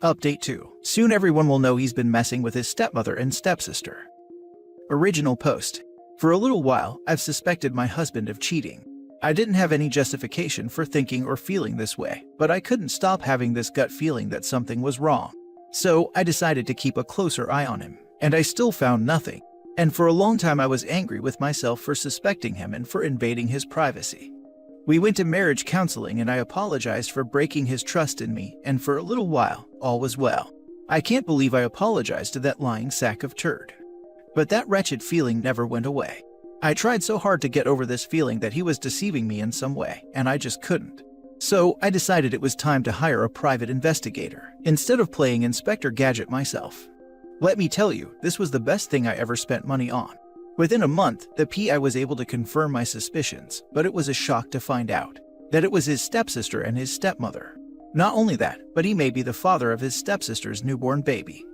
Update 2. Soon everyone will know he's been messing with his stepmother and stepsister. Original post. For a little while, I've suspected my husband of cheating. I didn't have any justification for thinking or feeling this way, but I couldn't stop having this gut feeling that something was wrong. So I decided to keep a closer eye on him, and I still found nothing. And for a long time I was angry with myself for suspecting him and for invading his privacy. We went to marriage counseling and I apologized for breaking his trust in me, and for a little while, all was well. I can't believe I apologized to that lying sack of turd. But that wretched feeling never went away. I tried so hard to get over this feeling that he was deceiving me in some way, and I just couldn't. So I decided it was time to hire a private investigator, instead of playing Inspector Gadget myself. Let me tell you, this was the best thing I ever spent money on. Within a month, the PI was able to confirm my suspicions, but it was a shock to find out that it was his stepsister and his stepmother. Not only that, but he may be the father of his stepsister's newborn baby.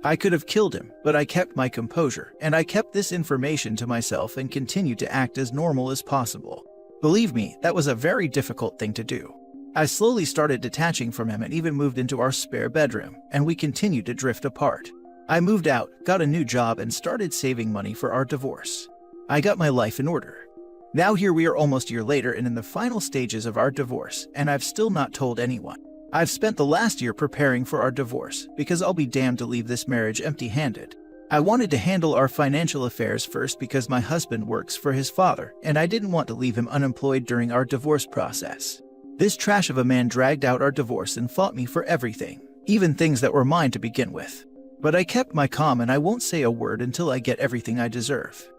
I could have killed him, but I kept my composure, and I kept this information to myself and continued to act as normal as possible. Believe me, that was a very difficult thing to do. I slowly started detaching from him and even moved into our spare bedroom, and we continued to drift apart. I moved out, got a new job, and started saving money for our divorce. I got my life in order. Now here we are almost a year later and in the final stages of our divorce, and I've still not told anyone. I've spent the last year preparing for our divorce because I'll be damned to leave this marriage empty-handed. I wanted to handle our financial affairs first because my husband works for his father, and I didn't want to leave him unemployed during our divorce process. This trash of a man dragged out our divorce and fought me for everything, even things that were mine to begin with. But I kept my calm and I won't say a word until I get everything I deserve.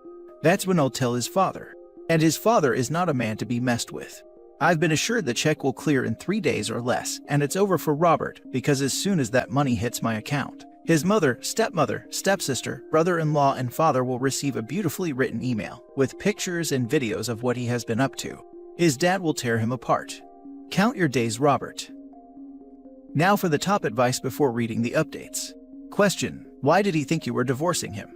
That's when I'll tell his father. And his father is not a man to be messed with. I've been assured the check will clear in 3 days or less, and it's over for Robert because as soon as that money hits my account, his mother, stepmother, stepsister, brother-in-law, and father will receive a beautifully written email with pictures and videos of what he has been up to. His dad will tear him apart. Count your days, Robert. Now for the top advice before reading the updates. Question: why did he think you were divorcing him?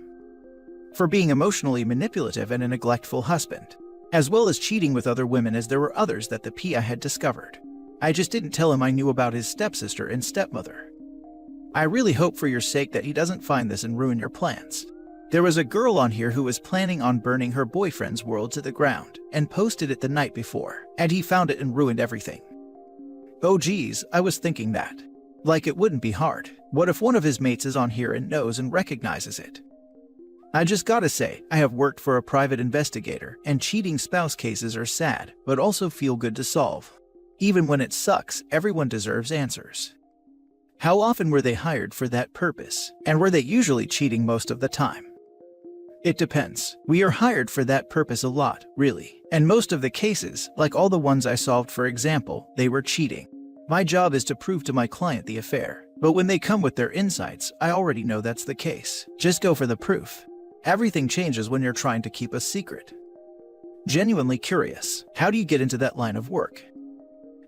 For being emotionally manipulative and a neglectful husband, as well as cheating with other women, as there were others that the PI had discovered. I just didn't tell him I knew about his stepsister and stepmother. I really hope for your sake that he doesn't find this and ruin your plans. There was a girl on here who was planning on burning her boyfriend's world to the ground and posted it the night before, and he found it and ruined everything. Oh geez, I was thinking that. Like it wouldn't be hard. What if one of his mates is on here and knows and recognizes it? I just gotta say, I have worked for a private investigator, and cheating spouse cases are sad, but also feel good to solve. Even when it sucks, everyone deserves answers. How often were they hired for that purpose, and were they usually cheating most of the time? It depends. We are hired for that purpose a lot, really. And most of the cases, like all the ones I solved for example, they were cheating. My job is to prove to my client the affair, but when they come with their insights, I already know that's the case. Just go for the proof. Everything changes when you're trying to keep a secret. Genuinely curious, how do you get into that line of work?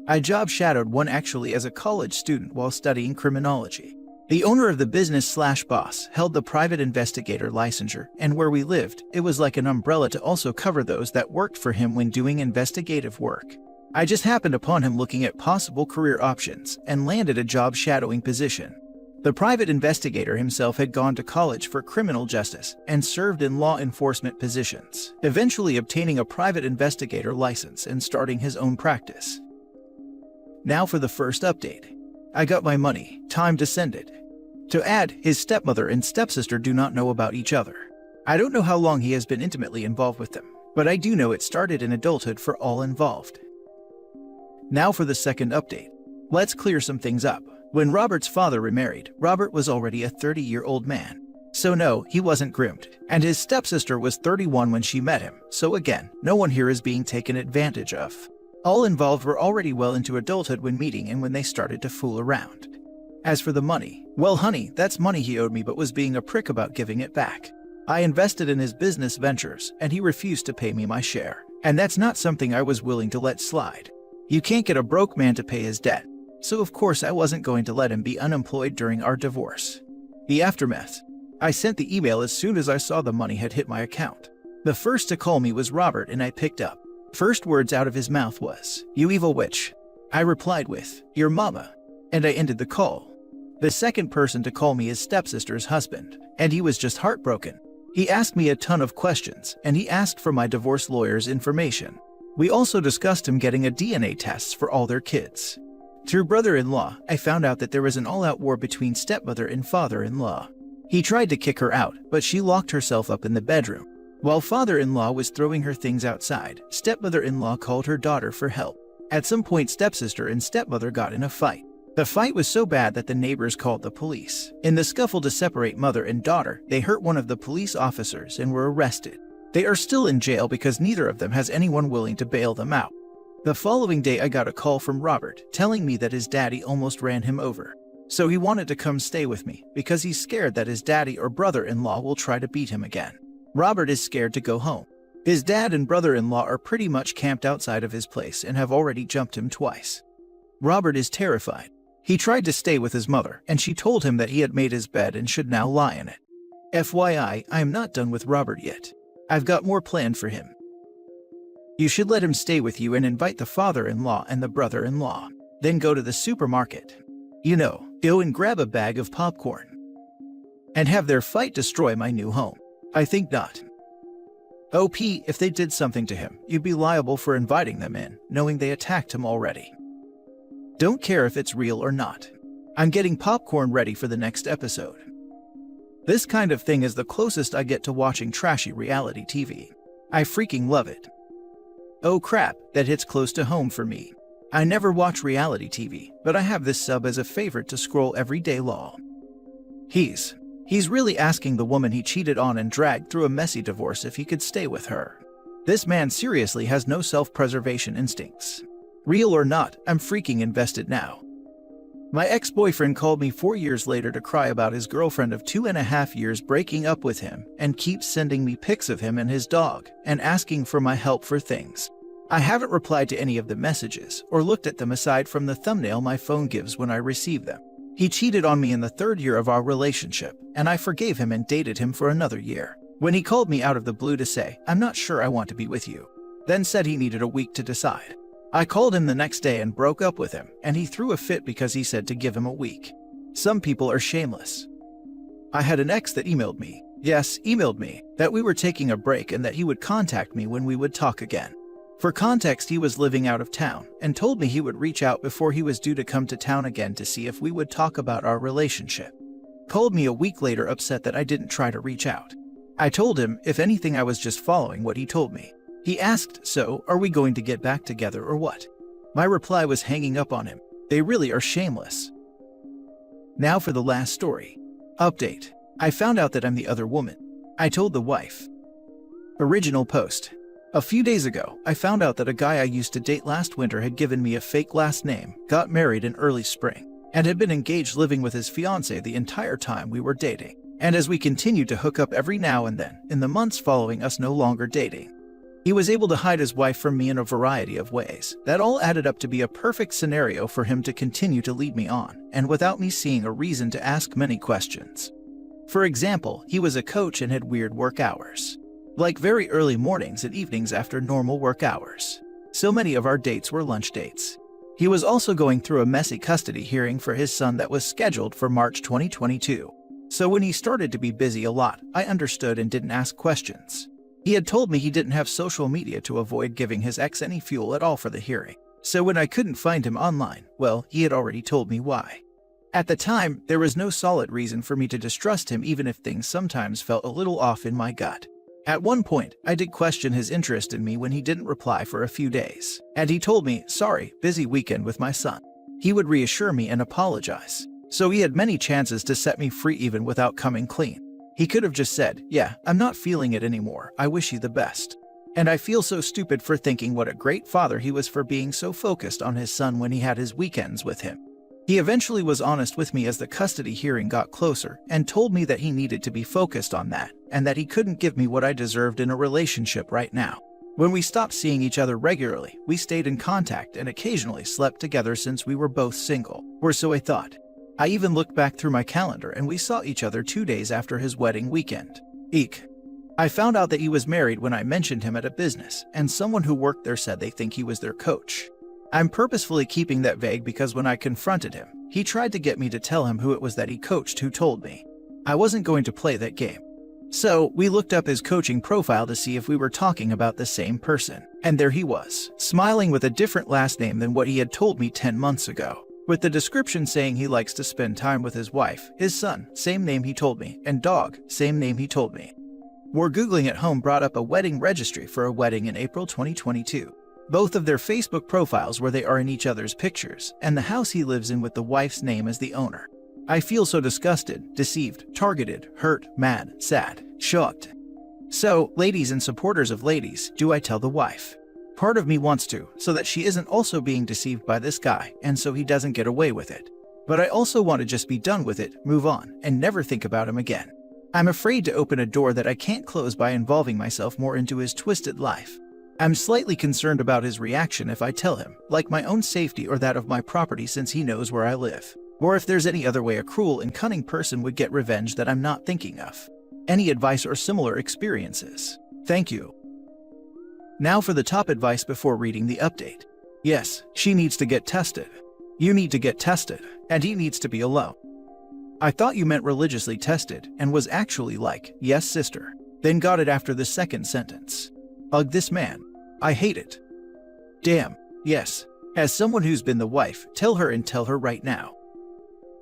I job shadowed one actually as a college student while studying criminology. The owner of the business/boss held the private investigator licensure, and where we lived, it was like an umbrella to also cover those that worked for him when doing investigative work. I just happened upon him looking at possible career options and landed a job shadowing position. The private investigator himself had gone to college for criminal justice and served in law enforcement positions, eventually obtaining a private investigator license and starting his own practice. Now for the first update. I got my money, time descended. To add, his stepmother and stepsister do not know about each other. I don't know how long he has been intimately involved with them, but I do know it started in adulthood for all involved. Now for the second update. Let's clear some things up. When Robert's father remarried, Robert was already a 30-year-old man. So no, he wasn't groomed, and his stepsister was 31 when she met him, so again, no one here is being taken advantage of. All involved were already well into adulthood when meeting and when they started to fool around. As for the money, well honey, that's money he owed me but was being a prick about giving it back. I invested in his business ventures, and he refused to pay me my share, and that's not something I was willing to let slide. You can't get a broke man to pay his debt. So of course I wasn't going to let him be unemployed during our divorce. The aftermath. I sent the email as soon as I saw the money had hit my account. The first to call me was Robert and I picked up. First words out of his mouth was, "You evil witch." I replied with, "Your mama." And I ended the call. The second person to call me is stepsister's husband, and he was just heartbroken. He asked me a ton of questions, and he asked for my divorce lawyer's information. We also discussed him getting a DNA test for all their kids. Through brother-in-law, I found out that there was an all-out war between stepmother and father-in-law. He tried to kick her out, but she locked herself up in the bedroom. While father-in-law was throwing her things outside, stepmother-in-law called her daughter for help. At some point, stepsister and stepmother got in a fight. The fight was so bad that the neighbors called the police. In the scuffle to separate mother and daughter, they hurt one of the police officers and were arrested. They are still in jail because neither of them has anyone willing to bail them out. The following day, I got a call from Robert telling me that his daddy almost ran him over. So he wanted to come stay with me because he's scared that his daddy or brother-in-law will try to beat him again. Robert is scared to go home. His dad and brother-in-law are pretty much camped outside of his place and have already jumped him twice. Robert is terrified. He tried to stay with his mother, and she told him that he had made his bed and should now lie in it. FYI, I am not done with Robert yet. I've got more planned for him. You should let him stay with you and invite the father-in-law and the brother-in-law. Then go to the supermarket. Go and grab a bag of popcorn. And have their fight destroy my new home. I think not. OP, if they did something to him, you'd be liable for inviting them in, knowing they attacked him already. Don't care if it's real or not. I'm getting popcorn ready for the next episode. This kind of thing is the closest I get to watching trashy reality TV. I freaking love it. Oh crap, that hits close to home for me. I never watch reality TV, but I have this sub as a favorite to scroll every day long. He's really asking the woman he cheated on and dragged through a messy divorce if he could stay with her. This man seriously has no self-preservation instincts. Real or not, I'm freaking invested now. My ex-boyfriend called me 4 years later to cry about his girlfriend of 2.5 years breaking up with him and keeps sending me pics of him and his dog and asking for my help for things. I haven't replied to any of the messages or looked at them aside from the thumbnail my phone gives when I receive them. He cheated on me in the 3rd year of our relationship, and I forgave him and dated him for another year. When he called me out of the blue to say, "I'm not sure I want to be with you," then said he needed a week to decide. I called him the next day and broke up with him, and he threw a fit because he said to give him a week. Some people are shameless. I had an ex that emailed me, that we were taking a break and that he would contact me when we would talk again. For context, he was living out of town and told me he would reach out before he was due to come to town again to see if we would talk about our relationship. Called me a week later upset that I didn't try to reach out. I told him, if anything, I was just following what he told me. He asked, "So, are we going to get back together or what?" My reply was hanging up on him. They really are shameless. Now for the last story. Update. I found out that I'm the other woman. I told the wife. Original post. A few days ago, I found out that a guy I used to date last winter had given me a fake last name, got married in early spring, and had been engaged living with his fiancée the entire time we were dating. And as we continued to hook up every now and then, in the months following us no longer dating. He was able to hide his wife from me in a variety of ways. That all added up to be a perfect scenario for him to continue to lead me on, and without me seeing a reason to ask many questions. For example, he was a coach and had weird work hours. Like very early mornings and evenings after normal work hours. So many of our dates were lunch dates. He was also going through a messy custody hearing for his son that was scheduled for March 2022. So when he started to be busy a lot, I understood and didn't ask questions. He had told me he didn't have social media to avoid giving his ex any fuel at all for the hearing. So when I couldn't find him online, well, he had already told me why. At the time, there was no solid reason for me to distrust him even if things sometimes felt a little off in my gut. At one point, I did question his interest in me when he didn't reply for a few days. And he told me, "Sorry, busy weekend with my son." He would reassure me and apologize. So he had many chances to set me free even without coming clean. He could have just said, "Yeah, I'm not feeling it anymore, I wish you the best." And I feel so stupid for thinking what a great father he was for being so focused on his son when he had his weekends with him. He eventually was honest with me as the custody hearing got closer and told me that he needed to be focused on that and that he couldn't give me what I deserved in a relationship right now. When we stopped seeing each other regularly, we stayed in contact and occasionally slept together since we were both single, or so I thought. I even looked back through my calendar and we saw each other 2 days after his wedding weekend. Eek. I found out that he was married when I mentioned him at a business, and someone who worked there said they think he was their coach. I'm purposefully keeping that vague because when I confronted him, he tried to get me to tell him who it was that he coached who told me. I wasn't going to play that game. So, we looked up his coaching profile to see if we were talking about the same person. And there he was, smiling with a different last name than what he had told me 10 months ago. With the description saying he likes to spend time with his wife, his son, same name he told me, and dog, same name he told me. More Googling at home brought up a wedding registry for a wedding in April 2022. Both of their Facebook profiles where they are in each other's pictures, and the house he lives in with the wife's name as the owner. I feel so disgusted, deceived, targeted, hurt, mad, sad, shocked. So, ladies and supporters of ladies, do I tell the wife? Part of me wants to, so that she isn't also being deceived by this guy, and so he doesn't get away with it. But I also want to just be done with it, move on, and never think about him again. I'm afraid to open a door that I can't close by involving myself more into his twisted life. I'm slightly concerned about his reaction if I tell him, like my own safety or that of my property since he knows where I live. Or if there's any other way a cruel and cunning person would get revenge that I'm not thinking of. Any advice or similar experiences? Thank you. Now for the top advice before reading the update. Yes, she needs to get tested. You need to get tested, and he needs to be alone. I thought you meant religiously tested, and was actually like, yes sister. Then got it after the second sentence. Ugh, this man. I hate it. Damn, yes. As someone who's been the wife, tell her and tell her right now.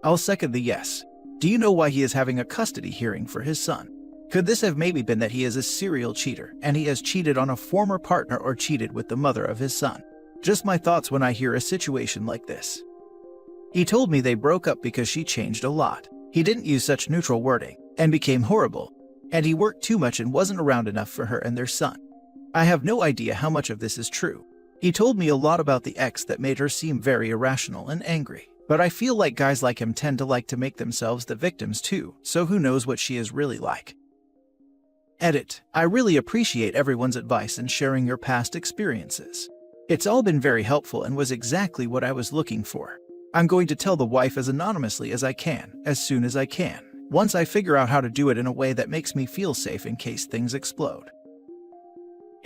I'll second the yes. Do you know why he is having a custody hearing for his son? Could this have maybe been that he is a serial cheater and he has cheated on a former partner or cheated with the mother of his son? Just my thoughts when I hear a situation like this. He told me they broke up because she changed a lot. He didn't use such neutral wording and became horrible. And he worked too much and wasn't around enough for her and their son. I have no idea how much of this is true. He told me a lot about the ex that made her seem very irrational and angry. But I feel like guys like him tend to like to make themselves the victims too, so who knows what she is really like. Edit. I really appreciate everyone's advice and sharing your past experiences. It's all been very helpful and was exactly what I was looking for. I'm going to tell the wife as anonymously as I can, as soon as I can, once I figure out how to do it in a way that makes me feel safe in case things explode.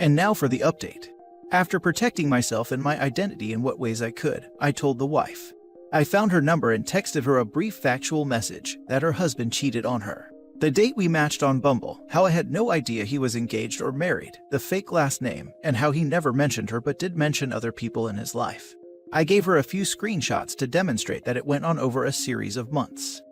And now for the update. After protecting myself and my identity in what ways I could, I told the wife. I found her number and texted her a brief factual message that her husband cheated on her. The date we matched on Bumble, how I had no idea he was engaged or married, the fake last name, and how he never mentioned her but did mention other people in his life. I gave her a few screenshots to demonstrate that it went on over a series of months.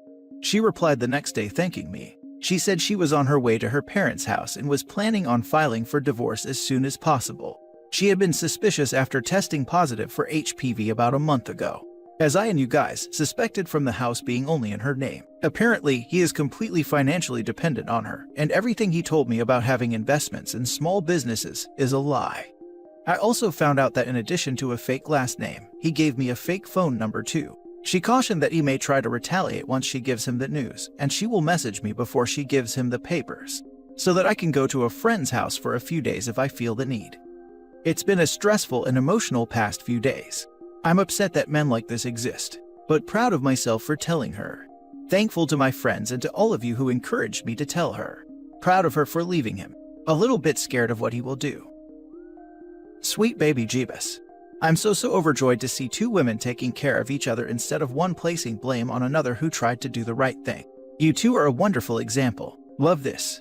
She replied the next day thanking me. She said she was on her way to her parents' house and was planning on filing for divorce as soon as possible. She had been suspicious after testing positive for HPV about a month ago. As I and you guys suspected from the house being only in her name. Apparently, he is completely financially dependent on her, and everything he told me about having investments in small businesses is a lie. I also found out that in addition to a fake last name, he gave me a fake phone number too. She cautioned that he may try to retaliate once she gives him the news, and she will message me before she gives him the papers, so that I can go to a friend's house for a few days if I feel the need. It's been a stressful and emotional past few days. I'm upset that men like this exist, but proud of myself for telling her. Thankful to my friends and to all of you who encouraged me to tell her. Proud of her for leaving him. A little bit scared of what he will do. Sweet baby Jeebus. I'm so overjoyed to see two women taking care of each other instead of one placing blame on another who tried to do the right thing. You two are a wonderful example. Love this.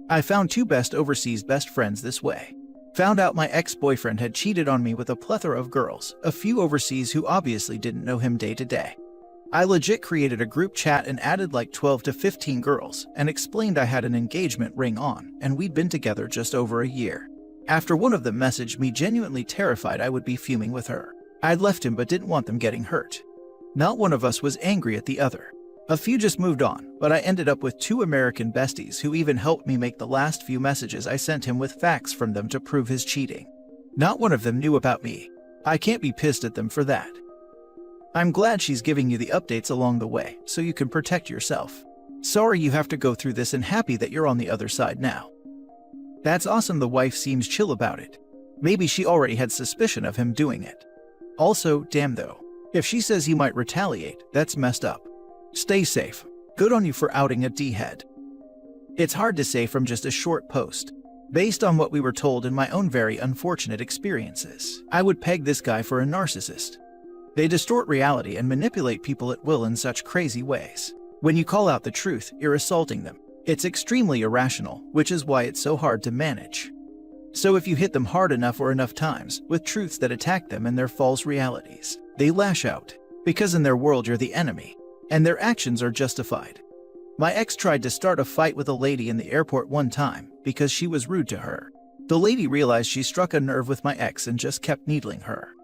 I found two overseas best friends this way. Found out my ex-boyfriend had cheated on me with a plethora of girls, a few overseas who obviously didn't know him day to day. I legit created a group chat and added like 12 to 15 girls and explained I had an engagement ring on and we'd been together just over a year. After one of them messaged me genuinely terrified I would be fuming with her. I'd left him but didn't want them getting hurt. Not one of us was angry at the other. A few just moved on, but I ended up with two American besties who even helped me make the last few messages I sent him with facts from them to prove his cheating. Not one of them knew about me. I can't be pissed at them for that. I'm glad she's giving you the updates along the way, so you can protect yourself. Sorry you have to go through this and happy that you're on the other side now. That's awesome, the wife seems chill about it. Maybe she already had suspicion of him doing it. Also, damn though. If she says he might retaliate, that's messed up. Stay safe. Good on you for outing a D-head. It's hard to say from just a short post. Based on what we were told in my own very unfortunate experiences, I would peg this guy for a narcissist. They distort reality and manipulate people at will in such crazy ways. When you call out the truth, you're assaulting them. It's extremely irrational, which is why it's so hard to manage. So if you hit them hard enough or enough times with truths that attack them and their false realities, they lash out, because in their world you're the enemy, and their actions are justified. My ex tried to start a fight with a lady in the airport one time because she was rude to her. The lady realized she struck a nerve with my ex and just kept needling her.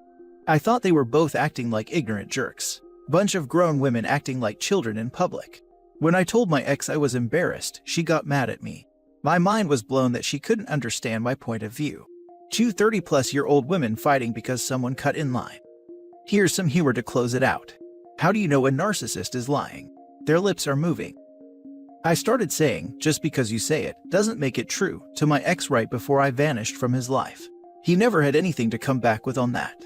I thought they were both acting like ignorant jerks. Bunch of grown women acting like children in public. When I told my ex I was embarrassed, she got mad at me. My mind was blown that she couldn't understand my point of view. Two 30-plus-year-old women fighting because someone cut in line. Here's some humor to close it out. How do you know a narcissist is lying? Their lips are moving. I started saying, just because you say it doesn't make it true, to my ex right before I vanished from his life. He never had anything to come back with on that.